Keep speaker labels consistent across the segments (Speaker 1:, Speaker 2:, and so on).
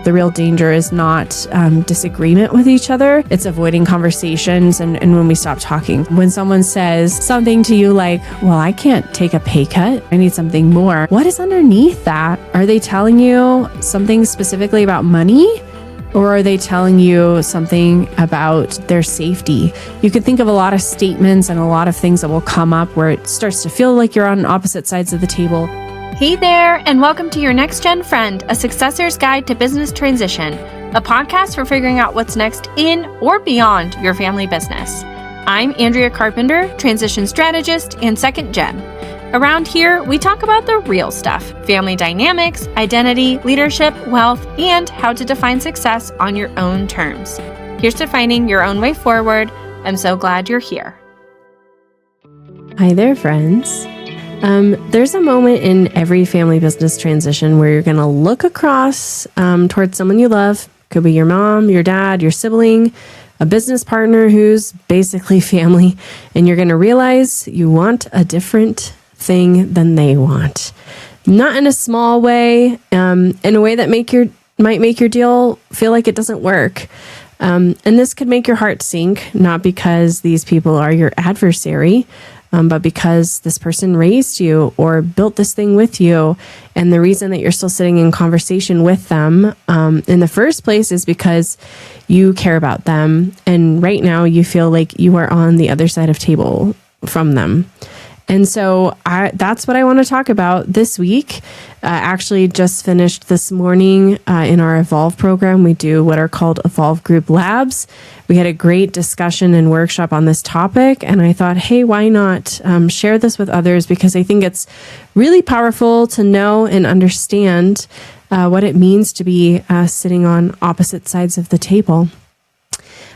Speaker 1: the real danger is not disagreement with each other. It's avoiding conversations and when we stop talking. When someone says something to you like, well, I can't take a pay cut, I need something more. What is underneath that? Are they telling you something specifically about money? Or are they telling you something about their safety? You could think of a lot of statements and a lot of things that will come up where it starts to feel like you're on opposite sides of the table.
Speaker 2: Hey there, and welcome to Your Next Gen Friend, a Successor's Guide to Business Transition, a podcast for figuring out what's next in or beyond your family business. I'm Andrea Carpenter, transition strategist and second gen. Around here, we talk about the real stuff, family dynamics, identity, leadership, wealth, and how to define success on your own terms. Here's to finding your own way forward. I'm so glad you're here.
Speaker 1: Hi there, friends. There's a moment in every family business transition where you're going to look across towards someone you love. Could be your mom, your dad, your sibling, a business partner who's basically family, and you're going to realize you want a different thing than they want. Not in a small way, in a way that might make your deal feel like it doesn't work. And this could make your heart sink, not because these people are your adversary, but because this person raised you or built this thing with you. And the reason that you're still sitting in conversation with them in the first place is because you care about them. And right now you feel like you are on the other side of table from them. And so that's what I want to talk about this week. Actually just finished this morning in our Evolve program. We do what are called Evolve Group Labs. We had a great discussion and workshop on this topic. And I thought, hey, why not share this with others? Because I think it's really powerful to know and understand what it means to be sitting on opposite sides of the table.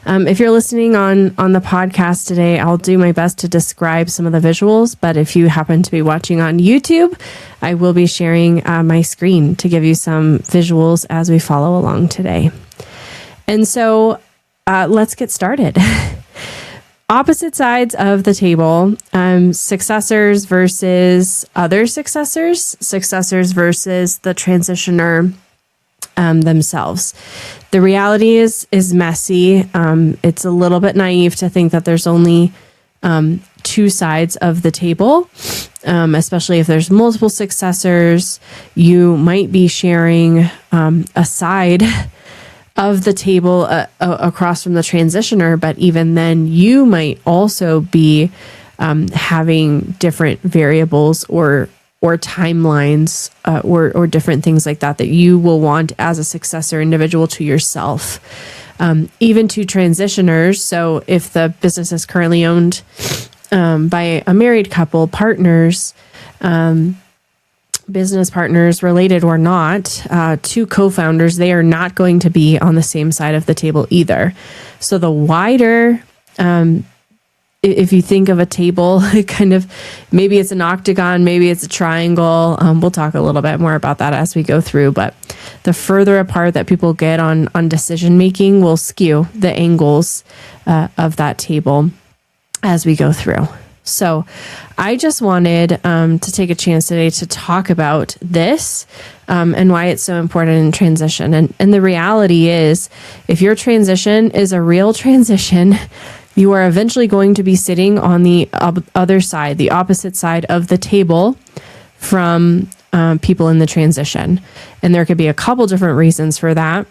Speaker 1: If you're listening on the podcast today, I'll do my best to describe some of the visuals, but if you happen to be watching on YouTube, I will be sharing my screen to give you some visuals as we follow along today. And so let's get started. Opposite sides of the table, successors versus other successors, successors versus the transitioner themselves. The reality is messy. It's a little bit naive to think that there's only two sides of the table, especially if there's multiple successors. You might be sharing a side of the table across from the transitioner, but even then, you might also be having different variables or timelines or different things like that you will want as a successor individual to yourself. Even to transitioners. So if the business is currently owned by a married couple, partners, business partners, related or not, two co-founders, they are not going to be on the same side of the table either. So the wider if you think of a table, kind of, maybe it's an octagon, maybe it's a triangle. We'll talk a little bit more about that as we go through, but the further apart that people get on decision making will skew the angles of that table as we go through. So I just wanted to take a chance today to talk about this and why it's so important in transition. And the reality is, if your transition is a real transition, you are eventually going to be sitting on the other side, the opposite side of the table from people in the transition. And there could be a couple different reasons for that.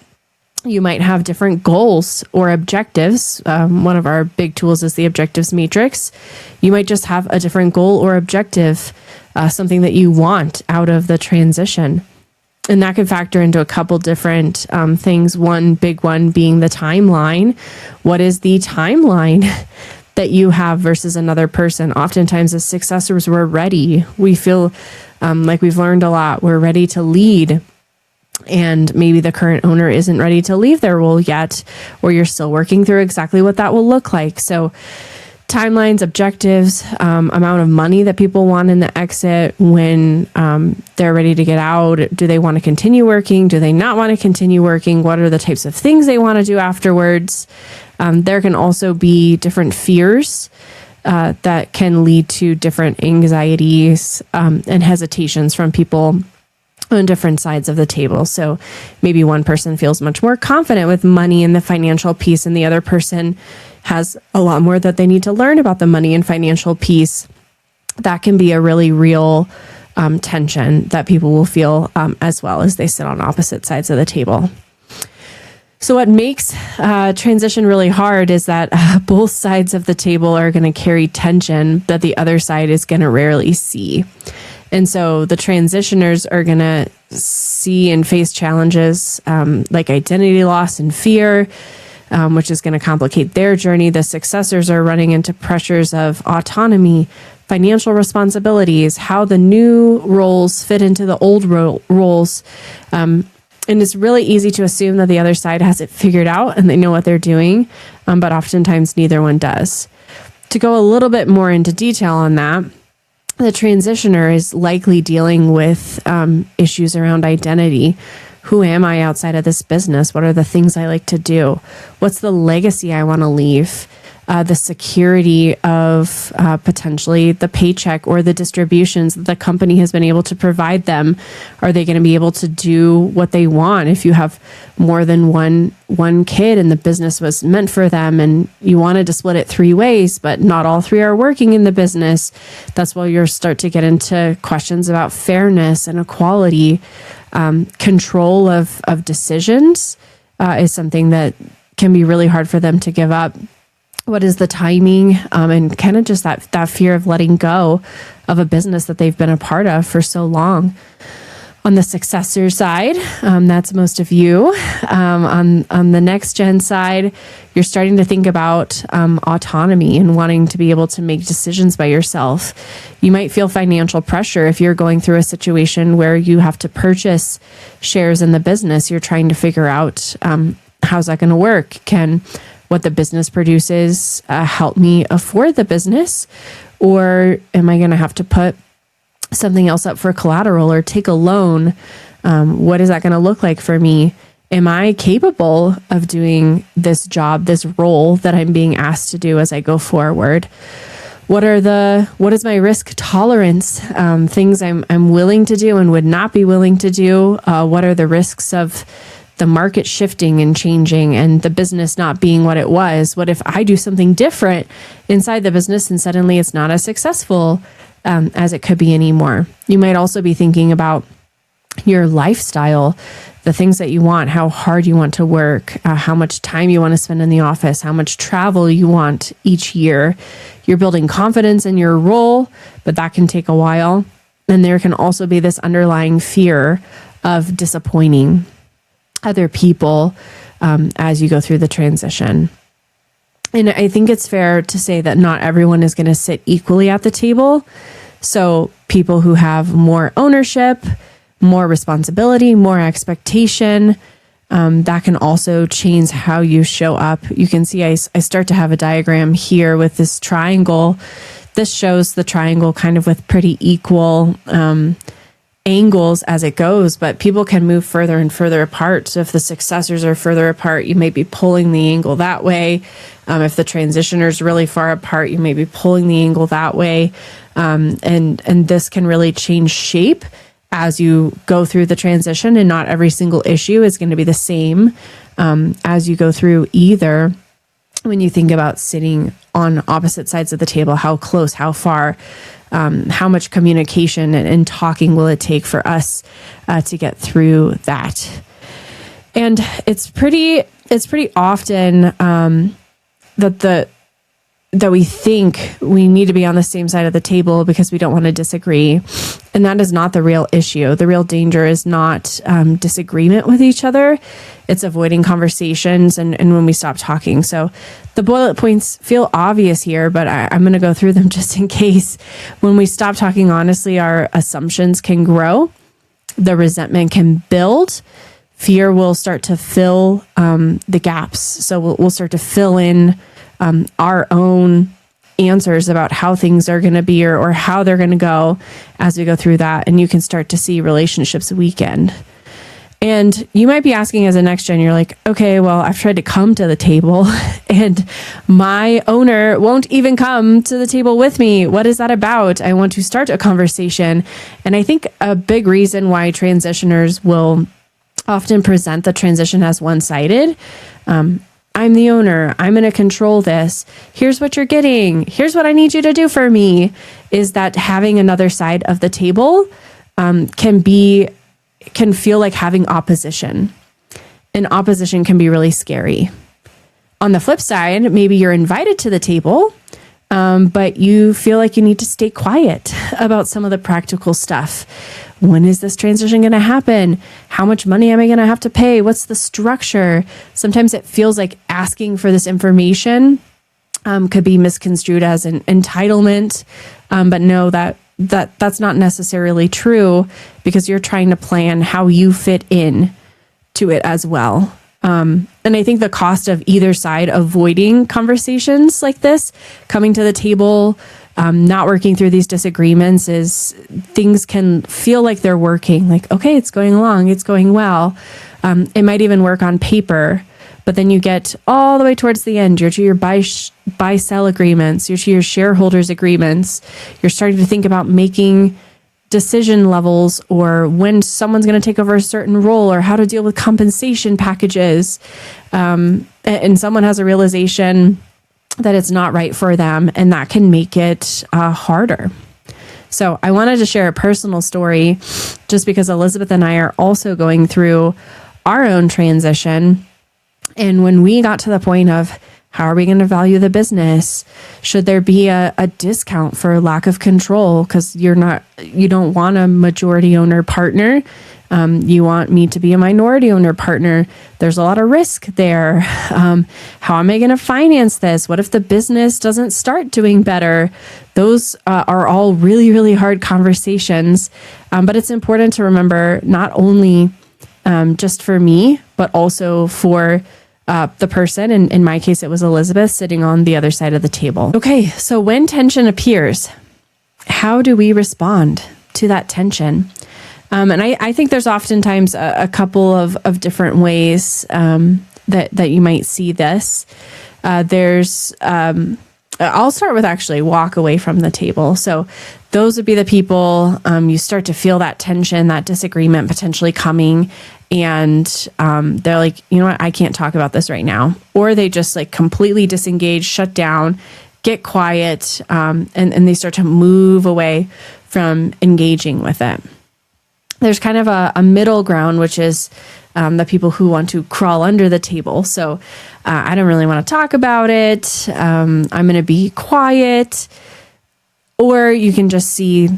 Speaker 1: You might have different goals or objectives. One of our big tools is the objectives matrix. You might just have a different goal or objective, something that you want out of the transition. And that can factor into a couple different things. One big one being the timeline. What is the timeline that you have versus another person? Oftentimes as successors, we're ready. We feel like we've learned a lot. We're ready to lead. And maybe the current owner isn't ready to leave their role yet, or you're still working through exactly what that will look like. So timelines, objectives, amount of money that people want in the exit when they're ready to get out. Do they want to continue working? Do they not want to continue working? What are the types of things they want to do afterwards? There can also be different fears that can lead to different anxieties and hesitations from people on different sides of the table. So maybe one person feels much more confident with money and the financial piece, and the other person has a lot more that they need to learn about the money and financial piece. That can be a really real tension that people will feel as well as they sit on opposite sides of the table. So what makes transition really hard is that both sides of the table are going to carry tension that the other side is going to rarely see. And so the transitioners are going to see and face challenges like identity loss and fear, which is going to complicate their journey. The successors are running into pressures of autonomy, financial responsibilities, how the new roles fit into the old roles. And it's really easy to assume that the other side has it figured out and they know what they're doing, but oftentimes neither one does. To go a little bit more into detail on that, the transitioner is likely dealing with issues around identity. Who am I outside of this business? What are the things I like to do? What's the legacy I want to leave? The security of potentially the paycheck or the distributions that the company has been able to provide them. Are they going to be able to do what they want? If you have more than one kid and the business was meant for them and you wanted to split it 3 ways, but not all 3 are working in the business, that's where you'll start to get into questions about fairness and equality. Control of decisions is something that can be really hard for them to give up. What is the timing and kind of just that fear of letting go of a business that they've been a part of for so long. On the successor side, that's most of you. On the next gen side, you're starting to think about autonomy and wanting to be able to make decisions by yourself. You might feel financial pressure if you're going through a situation where you have to purchase shares in the business. You're trying to figure out how's that going to work? Can what the business produces help me afford the business? Or am I going to have to put something else up for collateral or take a loan? What is that going to look like for me? Am I capable of doing this job, this role that I'm being asked to do as I go forward? What is my risk tolerance? Things I'm willing to do and would not be willing to do. What are the risks of the market shifting and changing and the business not being what it was? What if I do something different inside the business and suddenly it's not as successful as it could be anymore? You might also be thinking about your lifestyle, the things that you want, how hard you want to work, how much time you want to spend in the office, how much travel you want each year. You're building confidence in your role, but that can take a while. And there can also be this underlying fear of disappointing other people as you go through the transition. And I think it's fair to say that not everyone is going to sit equally at the table. So people who have more ownership, more responsibility, more expectation, that can also change how you show up. You can see I start to have a diagram here with this triangle. This shows the triangle kind of with pretty equal angles as it goes, but people can move further and further apart. So if the successors are further apart, you may be pulling the angle that way. If the transitioner's really far apart, you may be pulling the angle that way. And this can really change shape as you go through the transition, and not every single issue is going to be the same as you go through either. When you think about sitting on opposite sides of the table, how close, how far, how much communication and talking will it take for us to get through that? And it's pretty often that we think we need to be on the same side of the table because we don't want to disagree. And that is not the real issue. The real danger is not disagreement with each other. It's avoiding conversations and when we stop talking. So the bullet points feel obvious here, but I'm going to go through them just in case. When we stop talking honestly, our assumptions can grow. The resentment can build. Fear will start to fill the gaps. So we'll start to fill in our own answers about how things are going to be or how they're going to go as we go through that. And you can start to see relationships weaken. And you might be asking as a next gen, you're like, okay, well, I've tried to come to the table and my owner won't even come to the table with me. What is that about? I want to start a conversation. And I think a big reason why transitioners will often present the transition as one-sided. I'm the owner. I'm going to control this. Here's what you're getting. Here's what I need you to do for me. Is that having another side of the table can feel like having opposition. And opposition can be really scary. On the flip side, maybe you're invited to the table, but you feel like you need to stay quiet about some of the practical stuff. When is this transition going to happen? How much money am I going to have to pay? What's the structure? Sometimes it feels like asking for this information could be misconstrued as an entitlement, but no, that's not necessarily true, because you're trying to plan how you fit in to it as well. And I think the cost of either side avoiding conversations like this, coming to the table, not working through these disagreements, is things can feel like they're working. Like, okay, it's going along, it's going well. It might even work on paper, but then you get all the way towards the end. You're to your buy-sell agreements. You're to your shareholders agreements. You're starting to think about making decision levels, or when someone's going to take over a certain role, or how to deal with compensation packages. And someone has a realization that it's not right for them, and that can make it harder. So I wanted to share a personal story just because Elizabeth and I are also going through our own transition. And when we got to the point of how are we going to value the business? Should there be a discount for lack of control? Because you don't want a majority owner partner. You want me to be a minority owner partner. There's a lot of risk there. How am I going to finance this? What if the business doesn't start doing better? Those are all really, really hard conversations. But it's important to remember, not only just for me, but also for the person, and in my case, it was Elizabeth, sitting on the other side of the table. Okay, so when tension appears, how do we respond to that tension? And I think there's oftentimes a couple of different ways that you might see this. I'll start with actually walk away from the table. So those would be the people you start to feel that tension, that disagreement potentially coming, and they're like, you know what, I can't talk about this right now. Or they just like completely disengage, shut down, get quiet, and they start to move away from engaging with it. There's kind of a middle ground, which is the people who want to crawl under the table. So I don't really want to talk about it. I'm going to be quiet. Or you can just see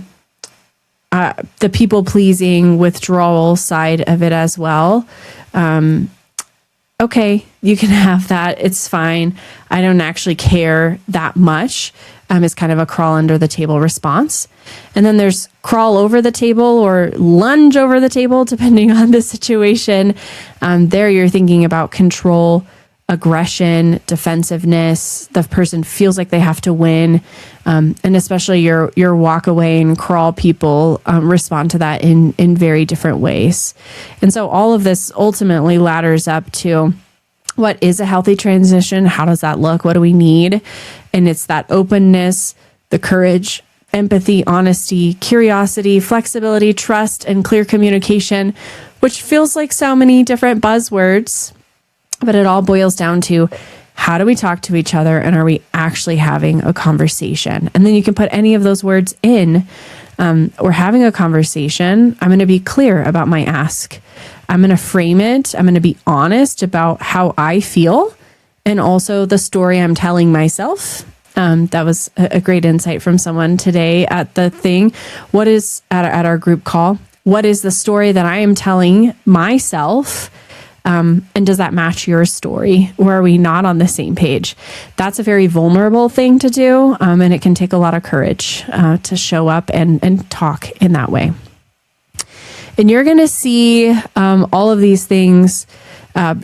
Speaker 1: the people-pleasing withdrawal side of it as well. Okay, you can have that. It's fine. I don't actually care that much. Is kind of a crawl under the table response. And then there's crawl over the table or lunge over the table, depending on the situation. There you're thinking about control, aggression, defensiveness. The person feels like they have to win. And especially your walk away and crawl people respond to that in very different ways. And so all of this ultimately ladders up to, what is a healthy transition? How does that look? What do we need? And it's that openness, the courage, empathy, honesty, curiosity, flexibility, trust, and clear communication, which feels like so many different buzzwords, but it all boils down to, how do we talk to each other, and are we actually having a conversation? And then you can put any of those words in. We're having a conversation. I'm going to be clear about my ask. I'm going to frame it. I'm going to be honest about how I feel, and also the story I'm telling myself. That was a great insight from someone today at the thing. What is at our group call? What is the story that I am telling myself? And does that match your story, or are we not on the same page? That's a very vulnerable thing to do. And it can take a lot of courage to show up and talk in that way. And you're going to see all of these things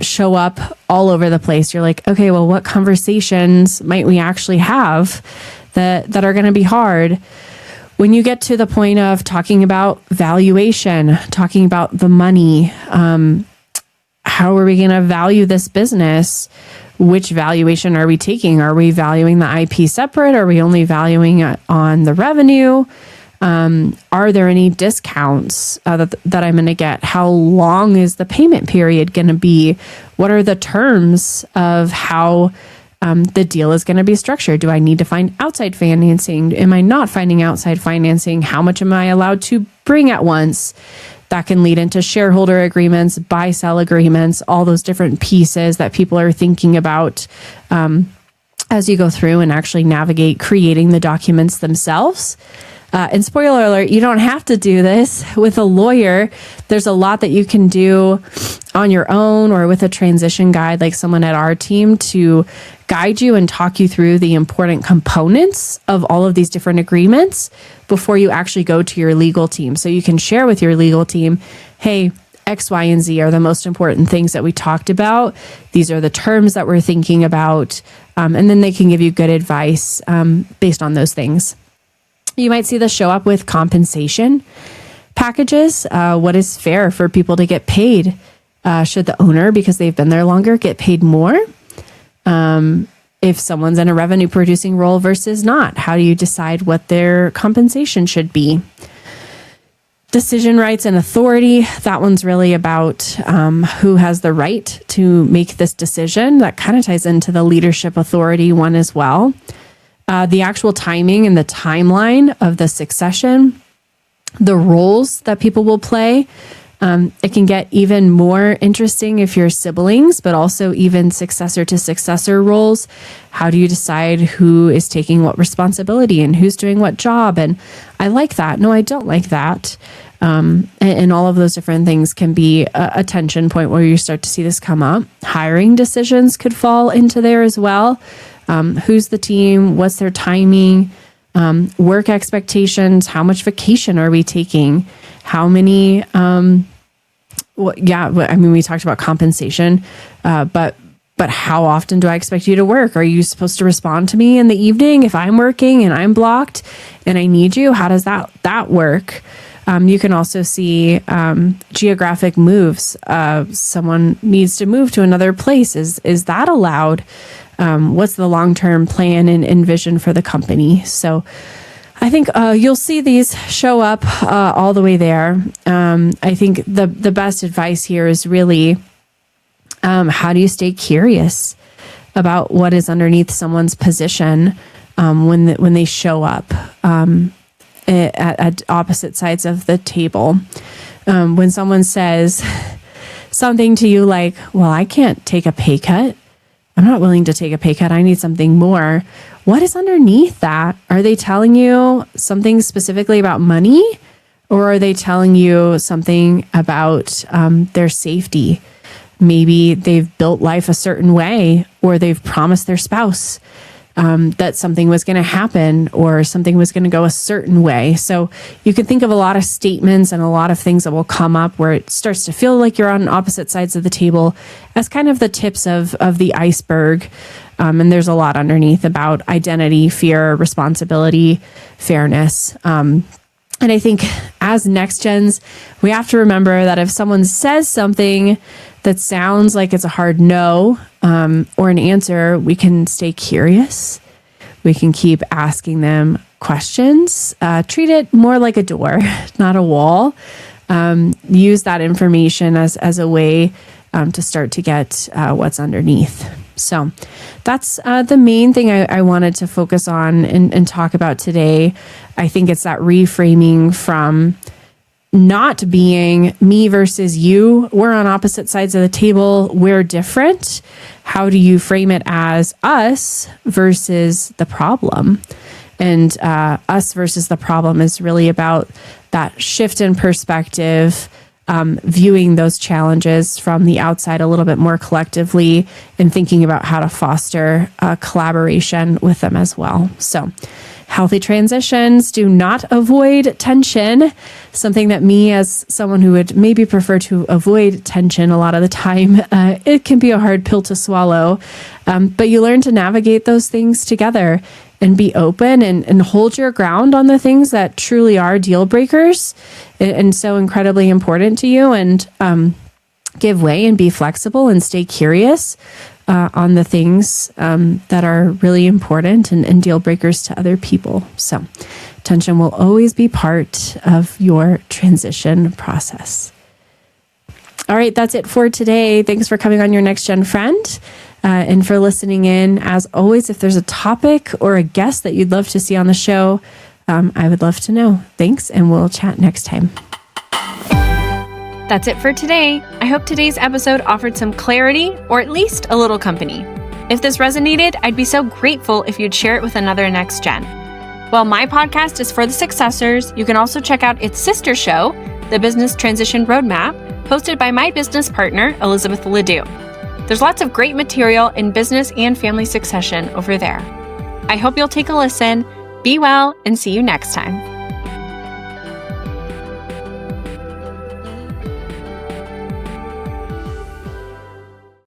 Speaker 1: show up all over the place. You're like, okay, well, what conversations might we actually have that are going to be hard? When you get to the point of talking about valuation, talking about the money, how are we going to value this business? Which valuation are we taking? Are we valuing the IP separate? Are we only valuing it on the revenue? Are there any discounts that I'm going to get? How long is the payment period going to be? What are the terms of how the deal is going to be structured? Do I need to find outside financing? Am I not finding outside financing? How much am I allowed to bring at once? That can lead into shareholder agreements, buy-sell agreements, all those different pieces that people are thinking about as you go through and actually navigate creating the documents themselves. And spoiler alert, you don't have to do this with a lawyer. There's a lot that you can do on your own or with a transition guide, like someone at our team, to guide you and talk you through the important components of all of these different agreements before you actually go to your legal team. So you can share with your legal team, hey, X, Y, and Z are the most important things that we talked about. These are the terms that we're thinking about. And then they can give you good advice based on those things. You might see this show up with compensation packages. What is fair for people to get paid? Should the owner, because they've been there longer, get paid more? If someone's in a revenue producing role versus not, how do you decide what their compensation should be? Decision rights and authority. That one's really about who has the right to make this decision. That kind of ties into the leadership authority one as well. The actual timing and the timeline of the succession, the roles that people will play. It can get even more interesting if you're siblings, but also even successor to successor roles. How do you decide who is taking what responsibility and who's doing what job? And I like that. No, I don't like that. And all of those different things can be a tension point where you start to see this come up. Hiring decisions could fall into there as well. Who's the team? What's their timing? Work expectations? How much vacation are we taking? How many? We talked about compensation, but how often do I expect you to work? Are you supposed to respond to me in the evening if I'm working and I'm blocked and I need you? How does that work? You can also see geographic moves. Someone needs to move to another place. Is that allowed? What's the long-term plan and vision for the company? So I think you'll see these show up all the way there. I think the best advice here is really how do you stay curious about what is underneath someone's position when they show up at opposite sides of the table. When someone says something to you like, well, I can't take a pay cut. I'm not willing to take a pay cut. I need something more. What is underneath that? Are they telling you something specifically about money? Or are they telling you something about their safety? Maybe they've built life a certain way, or they've promised their spouse that something was going to happen or something was going to go a certain way. So you can think of a lot of statements and a lot of things that will come up where it starts to feel like you're on opposite sides of the table as kind of the tips of the iceberg. And there's a lot underneath about identity, fear, responsibility, fairness. And I think as next gens, we have to remember that if someone says something that sounds like it's a hard no or an answer, we can stay curious. We can keep asking them questions. Treat it more like a door, not a wall. Use that information as a way to start to get what's underneath. So that's the main thing I wanted to focus on and talk about today. I think it's that reframing from not being me versus you. We're on opposite sides of the table. We're different. How do you frame it as us versus the problem? And us versus the problem is really about that shift in perspective, viewing those challenges from the outside a little bit more collectively and thinking about how to foster collaboration with them as well. So healthy transitions do not avoid tension, something that me as someone who would maybe prefer to avoid tension a lot of the time, it can be a hard pill to swallow, but you learn to navigate those things together. and be open and hold your ground on the things that truly are deal breakers and so incredibly important to you, and give way and be flexible and stay curious on the things that are really important and deal breakers to other people. So tension will always be part of your transition process. All right, that's it for today. Thanks for coming on Your Next Gen Friend and for listening in. As always, if there's a topic or a guest that you'd love to see on the show, I would love to know. Thanks, and we'll chat next time.
Speaker 2: That's it for today. I hope today's episode offered some clarity or at least a little company. If this resonated, I'd be so grateful if you'd share it with another Next Gen. While my podcast is for the Successors, you can also check out its sister show, The Business Transition Roadmap, hosted by my business partner, Elizabeth Ledoux. There's lots of great material in business and family succession over there. I hope you'll take a listen. Be well, and see you next time.